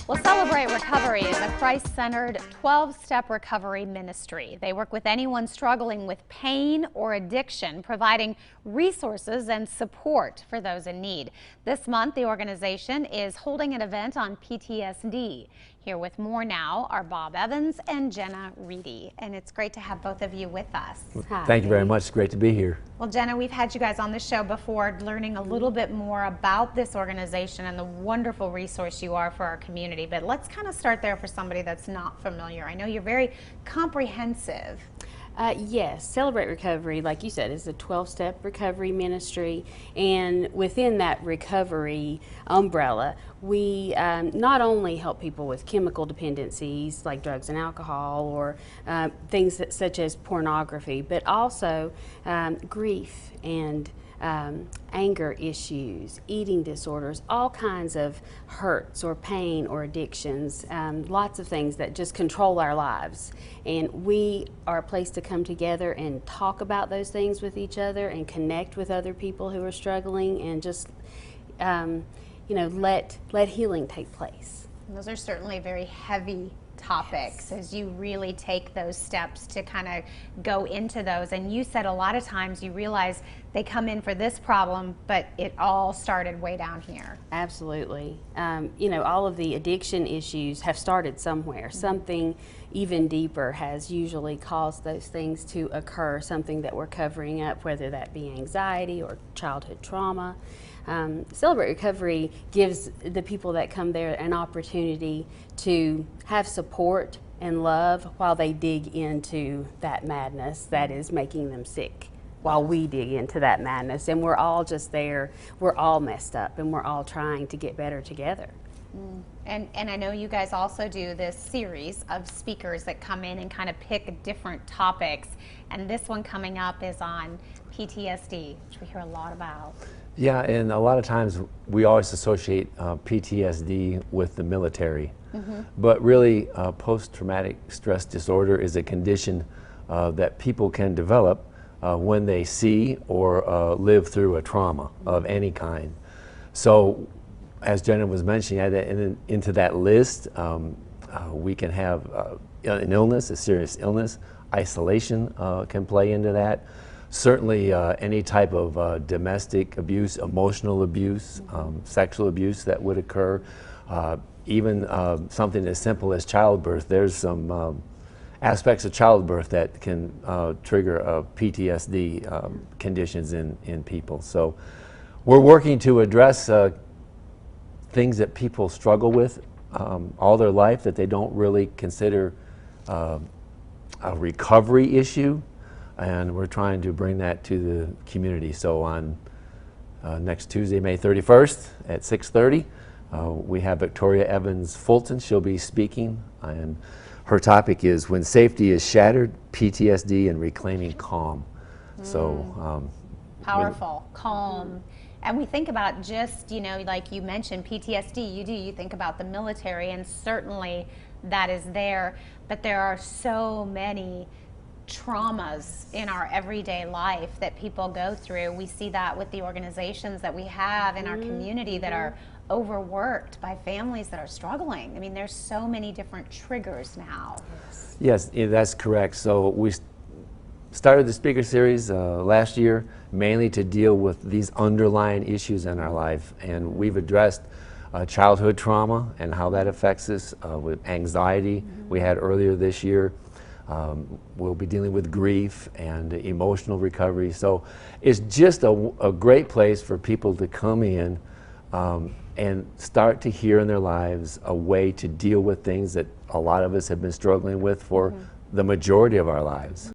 Well, Celebrate Recovery is a Christ-centered 12-step recovery ministry. They work with anyone struggling with pain or addiction, providing resources and support for those in need. This month, the organization is holding an event on PTSD. Here with more now are Bob Evans and Jenna Reedy, and it's great to have both of you with us. Thank you very much. It's great to be here. Well, Jenna, we've had you guys on the show before, learning a little bit more about this organization and the wonderful resource you are for our community. But let's kind of start there for somebody that's not familiar. I know you're very comprehensive. Yes, Celebrate Recovery, like you said, is a 12-step recovery ministry, and within that recovery umbrella, we not only help people with chemical dependencies like drugs and alcohol or things such as pornography, but also grief and anger issues, eating disorders, all kinds of hurts or pain or addictions, lots of things that just control our lives. And we are a place to come together and talk about those things with each other and connect with other people who are struggling and just, let healing take place. And those are certainly very heavy topics as you really take those steps to kind of go into those. And you said a lot of times you realize they come in for this problem, but it all started way down here. Absolutely. All of the addiction issues have started somewhere. Something even deeper has usually caused those things to occur, something that we're covering up, whether that be anxiety or childhood trauma. Celebrate Recovery gives the people that come there an opportunity to have support and love while they dig into that madness that is making them sick, while we dig into that madness. And we're all just there, we're all messed up, and we're all trying to get better together. And I know you guys also do this series of speakers that come in and kind of pick different topics. And this one coming up is on PTSD, which we hear a lot about. Yeah, and a lot of times we always associate PTSD with the military. But really, post-traumatic stress disorder is a condition that people can develop when they see or live through a trauma of any kind. So, as Jenna was mentioning, add into that list, we can have an illness, a serious illness. Isolation can play into that. Certainly any type of domestic abuse, emotional abuse, sexual abuse that would occur. Even something as simple as childbirth. There's some aspects of childbirth that can trigger PTSD conditions in people. So we're working to address things that people struggle with all their life that they don't really consider a recovery issue. And we're trying to bring that to the community. So on next Tuesday, May 31st at 6:30, we have Victoria Evans-Fulton. She'll be speaking, and her topic is When Safety is Shattered, PTSD and Reclaiming Calm. So powerful, calm. And we think about just, like you mentioned, PTSD, you think about the military, and certainly that is there, but there are so many traumas in our everyday life that people go through. We see that with the organizations that we have in our community that are overworked by families that are struggling. I mean, there's so many different triggers now. Yes, that's correct. So we started the speaker series last year mainly to deal with these underlying issues in our life, and we've addressed childhood trauma and how that affects us with anxiety we had earlier this year. We'll be dealing with grief and emotional recovery. So it's just a great place for people to come in and start to hear in their lives a way to deal with things that a lot of us have been struggling with for the majority of our lives.